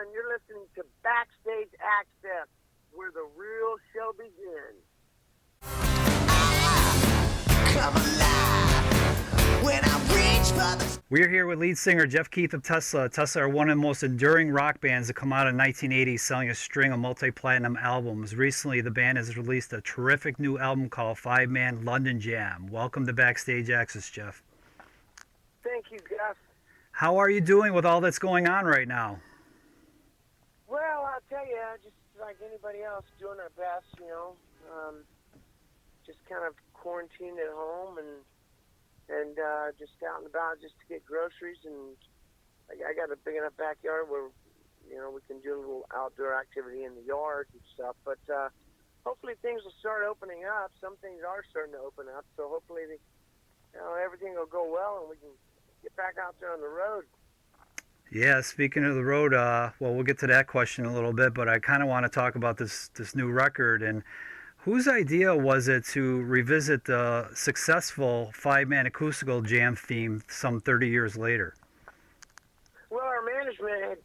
everyone. You're listening to Backstage Access, where the real show begins. Come alive when I reach for the... We're here with lead singer Jeff Keith of Tesla. Tesla are one of the most enduring rock bands to come out in 1980, selling a string of multi-platinum albums. Recently, the band has released a terrific new album called Five-Man London Jam. Welcome to Backstage Access, Jeff. Thank you, Gus. How are you doing with all that's going on right now? Well, I'll tell you, just like anybody else, doing our best, just kind of quarantined at home and just out and about just to get groceries. And I got a big enough backyard where, we can do a little outdoor activity in the yard and stuff. But hopefully things will start opening up. Some things are starting to open up, so hopefully everything will go well and we can get back out there on the road. Yeah, speaking of the road, we'll get to that question in a little bit, but I kind of want to talk about this new record. And whose idea was it to revisit the successful five-man acoustical jam theme some 30 years later? Well, our management had,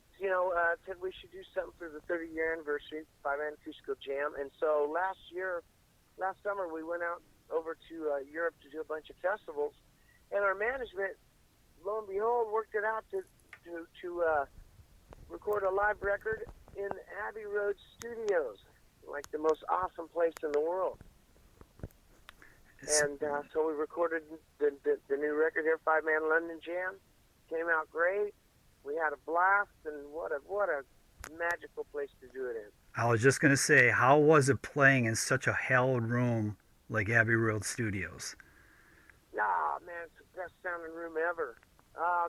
said we should do something for the 30-year anniversary, five-man acoustical jam. And so last summer, we went out over to Europe to do a bunch of festivals. And our management, lo and behold, worked it out to record a live record in Abbey Road Studios, like the most awesome place in the world. And so we recorded the new record here, Five-Man London Jam. Came out great. We had a blast, and what a magical place to do it in. I was just going to say, how was it playing in such a hallowed room like Abbey Road Studios? Ah, man, it's the best sounding room ever.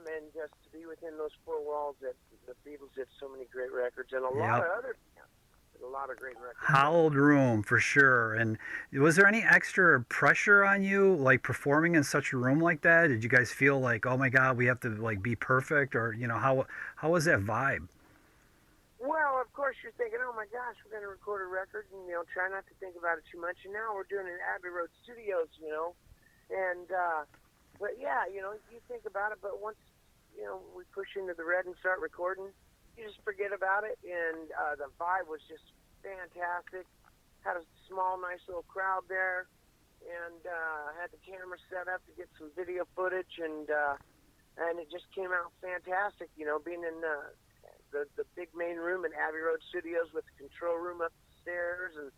And just to be within those four walls, that the Beatles did so many great records, and a lot of other bands did a lot of great records. Hallowed room, for sure. And was there any extra pressure on you, like performing in such a room like that? Did you guys feel like, oh my God, we have to be perfect, or how was that vibe? Well, of course you're thinking, oh my gosh, we're going to record a record, and try not to think about it too much. And now we're doing it in Abbey Road Studios, and. But yeah, you think about it, but once, we push into the red and start recording, you just forget about it, and the vibe was just fantastic. Had a small, nice little crowd there, and had the camera set up to get some video footage, and it just came out fantastic, being in the big main room in Abbey Road Studios with the control room upstairs, and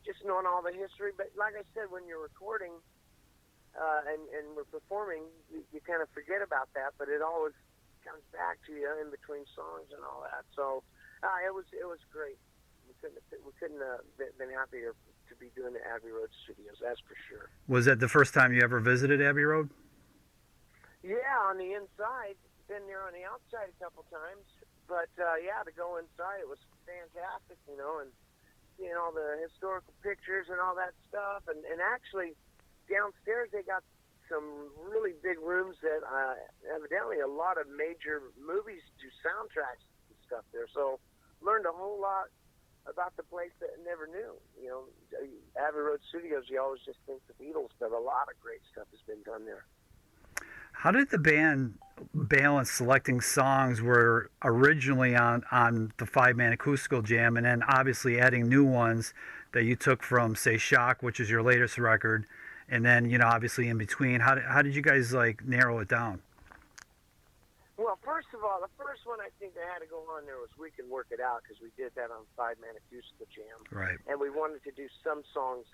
just knowing all the history. But like I said, when you're recording, and we're performing, you kind of forget about that, but it always comes back to you in between songs and all that. So it was great. We couldn't have been happier to be doing the Abbey Road Studios, that's for sure. Was that the first time you ever visited Abbey Road? Yeah, on the inside. Been there on the outside a couple times, but to go inside, it was fantastic, and seeing all the historical pictures and all that stuff, and actually. Downstairs, they got some really big rooms that evidently a lot of major movies do soundtracks and stuff there. So learned a whole lot about the place that I never knew. Abbey Road Studios, you always just think the Beatles, but a lot of great stuff has been done there. How did the band balance selecting songs were originally on the five-man acoustical jam, and then obviously adding new ones that you took from, say, Shock, which is your latest record, and then, obviously in between? How did you guys, narrow it down? Well, first of all, the first one I think that had to go on there was We Can Work It Out, because we did that on Five-Man Acoustical Jam. Right. And we wanted to do some songs,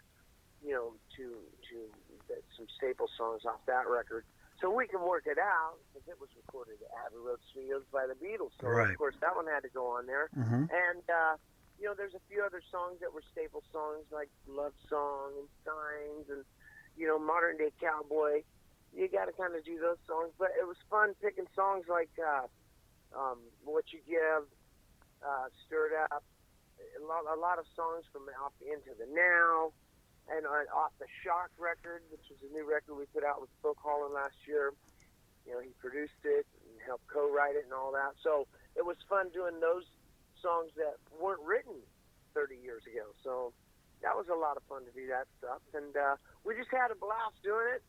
some staple songs off that record. So We Can Work It Out, because it was recorded at Abbey Road Studios by the Beatles. So, right. Of course, that one had to go on there. Mm-hmm. And, there's a few other songs that were staple songs, like Love Song and Signs and, Modern Day Cowboy. You got to kind of do those songs. But it was fun picking songs like What You Give, Stirred Up, a lot of songs from Off Into the Now, and off the Shock record, which was a new record we put out with Phil Collin last year. He produced it and helped co-write it and all that. So it was fun doing those songs that weren't written 30 years ago. So that was a lot of fun to do that stuff. And we just had a blast doing it.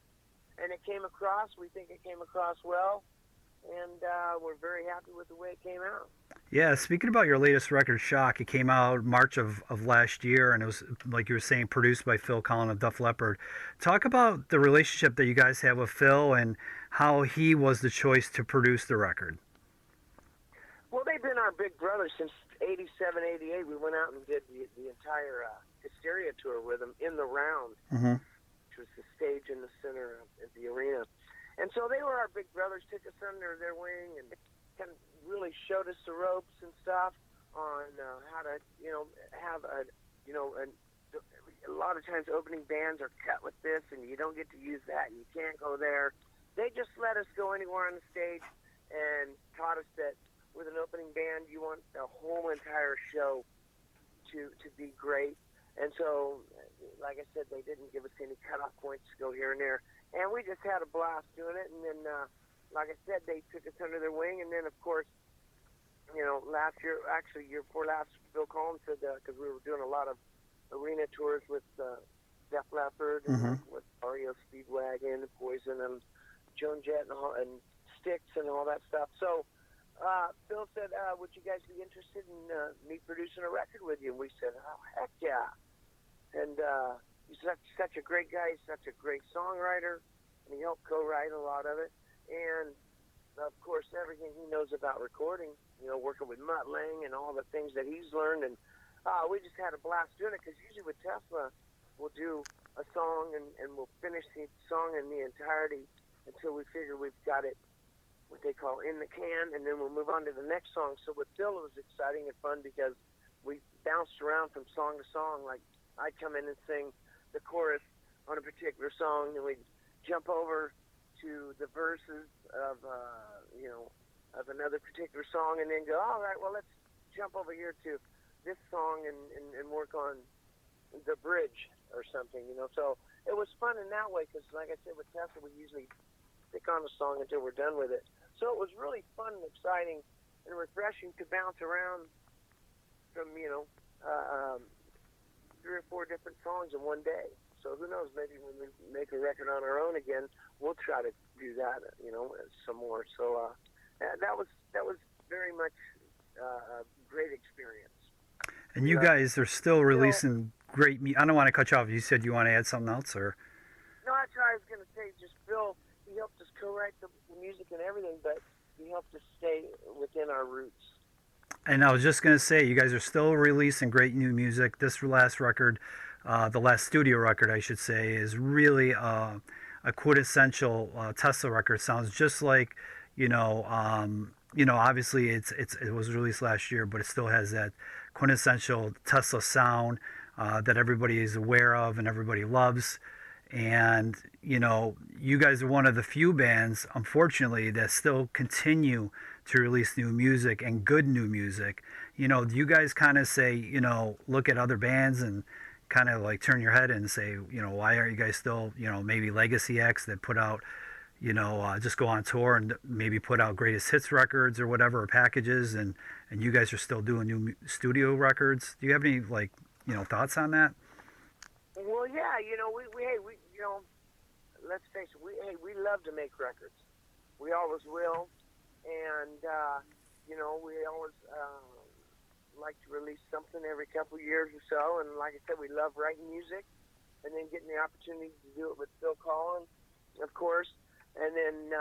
And it came across. We think it came across well. and we're very happy with the way it came out. Yeah, speaking about your latest record, Shock, it came out March of last year, and it was, like you were saying, produced by Phil Collin of Def Leppard. Talk about the relationship that you guys have with Phil and how he was the choice to produce the record. Well, they've been our big brother since '87, '88. We went out and did the entire Hysteria tour with them in the round, Mm-hmm. which was the stage in the center of the arena. And so they were our big brothers, took us under their wing and kind of really showed us the ropes and stuff on how to, have a lot of times opening bands are cut with this and you don't get to use that and you can't go there. They just let us go anywhere on the stage and taught us that with an opening band, you want the whole entire show to be great. And so, like I said, they didn't give us any cutoff points to go here and there. And we just had a blast doing it. And then, like I said, they took us under their wing. And then, of course, last year, actually, year before last, Bill Collins said, because we were doing a lot of arena tours with Def Leppard and with REO Speedwagon, Poison, and Joan Jett and Styx and all that stuff. So Phil said, would you guys be interested in me producing a record with you? And we said, oh, heck yeah. And he's such a great guy. He's such a great songwriter. And he helped co-write a lot of it. And, of course, everything he knows about recording, working with Mutt Lange and all the things that he's learned. And we just had a blast doing it because usually with Tesla, we'll do a song and we'll finish the song in the entirety until we figure we've got it, what they call in the can, and then we'll move on to the next song. So with Phil, it was exciting and fun because we bounced around from song to song. Like I'd come in and sing the chorus on a particular song, and we'd jump over to the verses of another particular song, and then go, all right, well, let's jump over here to this song and work on the bridge or something, So it was fun in that way because, like I said, with Tesla, we usually stick on the song until we're done with it. So it was really fun and exciting and refreshing to bounce around from, 3 or 4 different songs in one day. So who knows, maybe when we make a record on our own again, we'll try to do that, some more. So that was very much a great experience. And you guys are still releasing great music. I don't want to cut you off. You said you want to add something else, or? No, that's what I was going to say. Just Phil, he helped us co-write the music and everything, but he helped us stay within our roots. And I was just going to say, you guys are still releasing great new music. This last record, the last studio record, I should say, is really a quintessential Tesla record. It sounds just like, obviously it was released last year, but it still has that quintessential Tesla sound that everybody is aware of and everybody loves. And, you guys are one of the few bands, unfortunately, that still continue to release new music and good new music. Do you guys kind of say, look at other bands and kind of like turn your head and say, why aren't you guys still, maybe Legacy X that put out, just go on tour and maybe put out greatest hits records or whatever, or packages, and you guys are still doing new studio records. Do you have any, thoughts on that? Well, yeah, we let's face it, we love to make records. We always will, and we always like to release something every couple of years or so. And like I said, we love writing music, and then getting the opportunity to do it with Phil Collins, of course, and then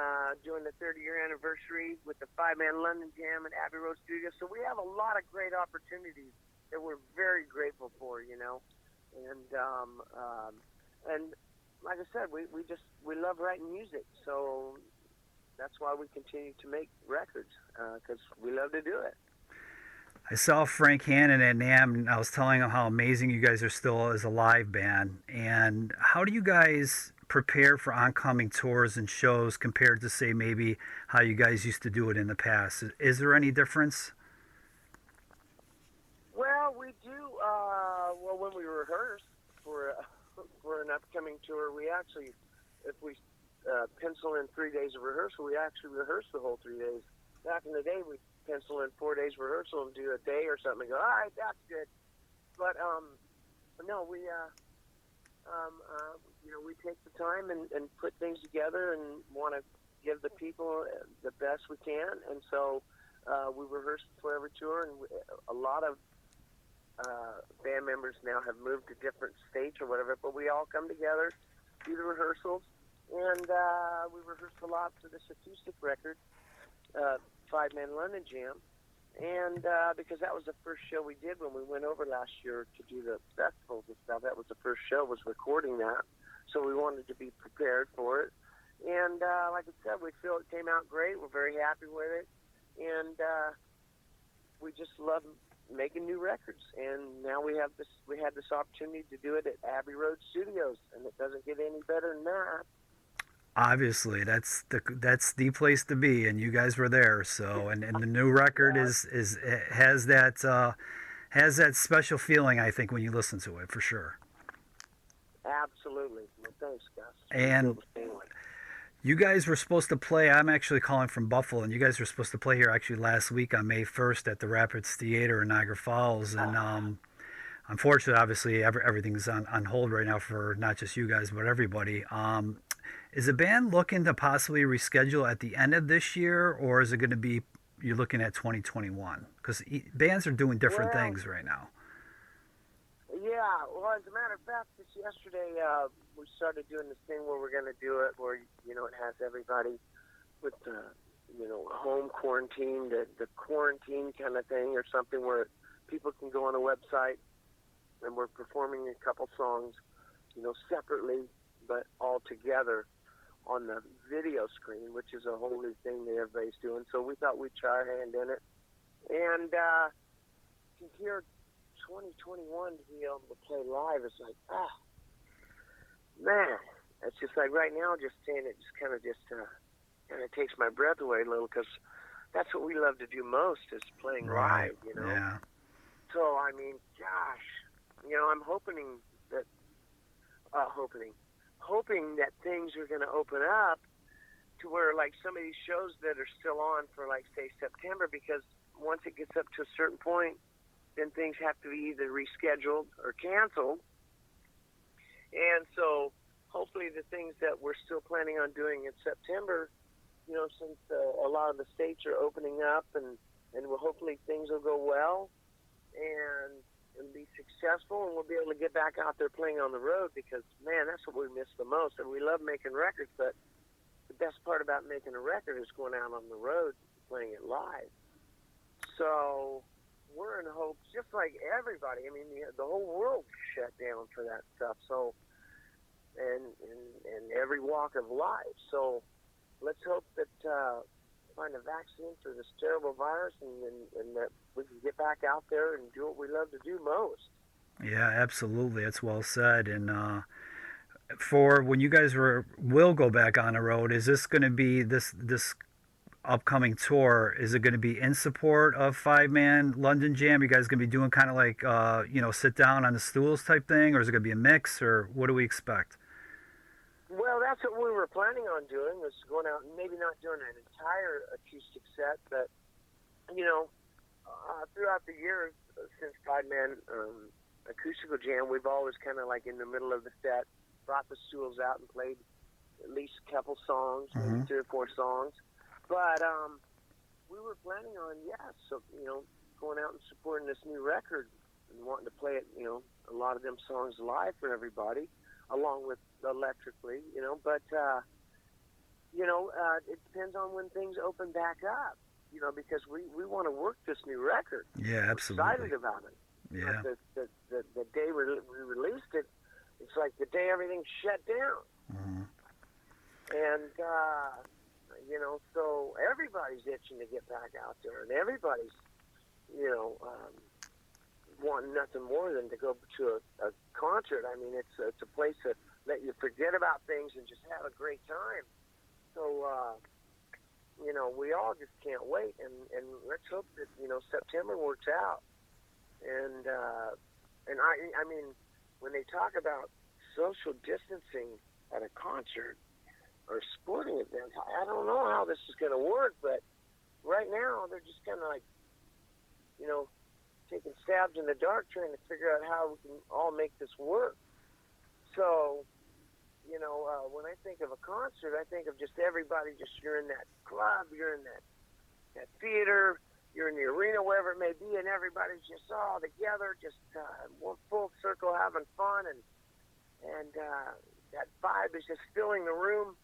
doing the 30-year anniversary with the 5-man London Jam at Abbey Road Studios. So we have a lot of great opportunities that we're very grateful for, and like I said, we love writing music, so that's why we continue to make records, because we love to do it. I saw Frank Hannon at NAMM, and I was telling him how amazing you guys are still as a live band. And how do you guys prepare for oncoming tours and shows compared to, say, maybe how you guys used to do it in the past? Is there any difference? Well, we do. When we rehearse for an upcoming tour, we actually, if we pencil in 3 days of rehearsal, we actually rehearse the whole 3 days. Back in the day, we pencil in 4 days rehearsal and do a day or something and go, all right, that's good. But no, we we take the time and put things together and want to give the people the best we can, and so we rehearse for every tour, and a lot of band members now have moved to different states or whatever, but we all come together, do the rehearsals, and we rehearsed a lot for this acoustic record, Five-Man London Jam, and because that was the first show we did when we went over last year to do the festivals and stuff. That was the first show, was recording that, so we wanted to be prepared for it. And like I said, we feel it came out great. We're very happy with it, and we just love making new records. And now we had this opportunity to do it at Abbey Road Studios, and it doesn't get any better than that. Obviously, that's the place to be, and you guys were there. So, and the new record has that special feeling, I think, when you listen to it, for sure. Absolutely. Well, thanks, Gus. And you guys were supposed to play. I'm actually calling from Buffalo, and you guys were supposed to play here actually last week on May 1st at the Rapids Theater in Niagara Falls. And unfortunately, obviously, everything's on hold right now for not just you guys but everybody. Is the band looking to possibly reschedule at the end of this year, or is it going to be you're looking at 2021? Because bands are doing different things right now. Yeah, well, as a matter of fact, just yesterday we started doing this thing where we're going to do it where, it has everybody with the, home quarantine, the quarantine kind of thing or something where people can go on a website and we're performing a couple songs, separately but all together on the video screen, which is a whole new thing that everybody's doing. So we thought we'd try our hand in it. And compared 2021 to be able to play live is like, man, it's just like right now just saying it just kind of takes my breath away a little, because that's what we love to do most is playing live, Yeah. So, I mean, gosh, I'm hoping that things are going to open up to where, like, some of these shows that are still on for, like, say, September, because once it gets up to a certain point, then things have to be either rescheduled or canceled. And so hopefully the things that we're still planning on doing in September, since a lot of the states are opening up, and hopefully things will go well and be successful, and we'll be able to get back out there playing on the road, because, man, that's what we miss the most. And we love making records, but the best part about making a record is going out on the road and playing it live. So we're in hopes, just like everybody. I mean, the whole world shut down for that stuff. So, and every walk of life. So let's hope that find a vaccine for this terrible virus, and that we can get back out there and do what we love to do most. Yeah, absolutely. That's well said. And for when you guys will go back on the road, is this going to be this upcoming tour? Is it going to be in support of Five-Man London Jam? You guys going to be doing kind of like sit down on the stools type thing, or is it going to be a mix, or what do we expect? Well, that's what we were planning on doing, was going out and maybe not doing an entire acoustic set, but throughout the years since Five-Man Acoustical Jam, we've always kind of like in the middle of the set brought the stools out and played at least a couple songs, maybe 3 or 4 songs. But we were planning on, going out and supporting this new record and wanting to play it, a lot of them songs live for everybody, along with electrically, but, it depends on when things open back up, because we want to work this new record. Yeah, absolutely. We're excited about it. Yeah. The day we released it, it's like the day everything shut down. Mm-hmm. And, so everybody's itching to get back out there, and everybody's, wanting nothing more than to go to a concert. I mean, it's a place to let you forget about things and just have a great time. So, we all just can't wait, and let's hope that, September works out. And I mean, when they talk about social distancing at a concert or a sporting event, I don't know how this is going to work, but right now they're just kind of like, taking stabs in the dark, trying to figure out how we can all make this work. So, when I think of a concert, I think of just everybody. Just you're in that club, you're in that theater, you're in the arena, wherever it may be, and everybody's just all together, just one full circle having fun, and that vibe is just filling the room.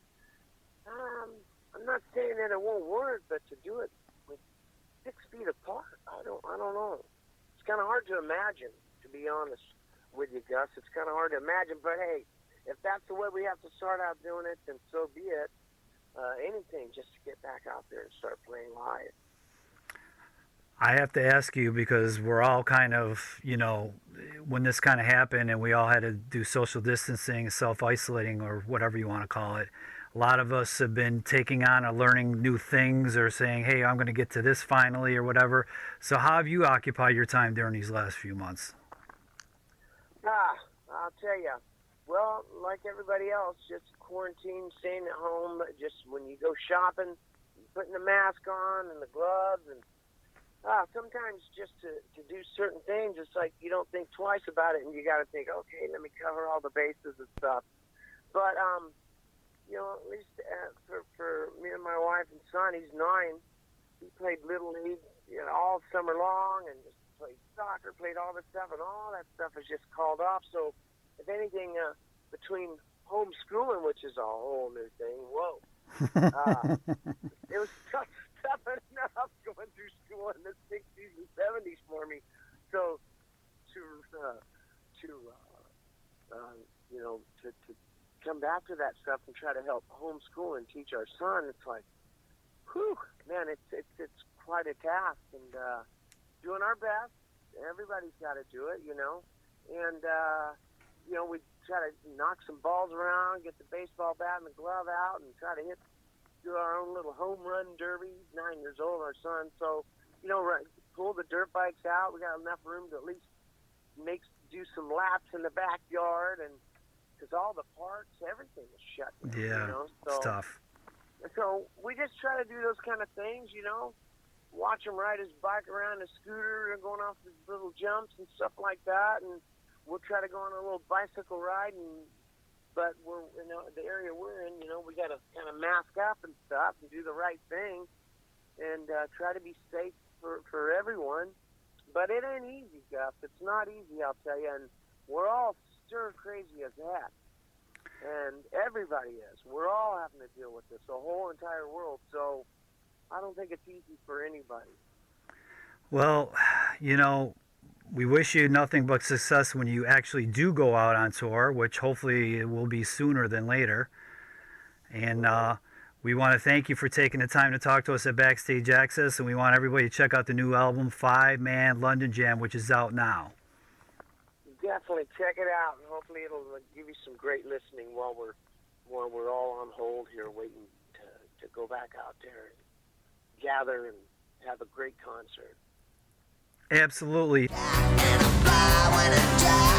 I'm not saying that it won't work, but to do it with 6 feet apart, I don't know. It's kind of hard to imagine, to be honest with you, Gus. It's kind of hard to imagine, but hey, if that's the way we have to start out doing it, then so be it. Anything just to get back out there and start playing live. I have to ask you because we're all kind of, when this kind of happened and we all had to do social distancing, self-isolating, or whatever you want to call it, a lot of us have been taking on or learning new things or saying, hey, I'm going to get to this finally or whatever. So how have you occupied your time during these last few months? I'll tell you. Well, like everybody else, just quarantine, staying at home. Just when you go shopping, putting the mask on and the gloves, and sometimes just to do certain things, it's like you don't think twice about it, and you got to think, okay, let me cover all the bases and stuff. But at least for me and my wife and son, he's 9. He played Little League all summer long, and just played soccer, played all this stuff, and all that stuff is just called off. So if anything, between homeschooling, which is a whole new thing, it was tough enough going through school in the 60s and 70s for me. So to come back to that stuff and try to help homeschool and teach our son, it's like, whew, man, it's quite a task, and doing our best. Everybody's got to do it, and we try to knock some balls around, get the baseball bat and the glove out, and try to do our own little home run derby. He's 9 years old, our son, so pull the dirt bikes out. We got enough room to at least do some laps in the backyard, and because all the parks, everything is shut down. Yeah, So, it's tough. So we just try to do those kind of things, watch him ride his bike around his scooter and going off his little jumps and stuff like that, and we'll try to go on a little bicycle ride, but we're the area we're in, we got to kind of mask up and stuff and do the right thing and try to be safe for everyone. But it ain't easy, Gus. It's not easy, I'll tell you, and we're all stir crazy as heck. And everybody is. We're all having to deal with this, the whole entire world. So I don't think it's easy for anybody. Well, we wish you nothing but success when you actually do go out on tour, which hopefully it will be sooner than later. And we want to thank you for taking the time to talk to us at Backstage Access, and we want everybody to check out the new album, 5-Man London Jam, which is out now. Definitely check it out, and hopefully it'll give you some great listening while we're all on hold here, waiting to go back out there and gather and have a great concert. Absolutely. And I fly when I die.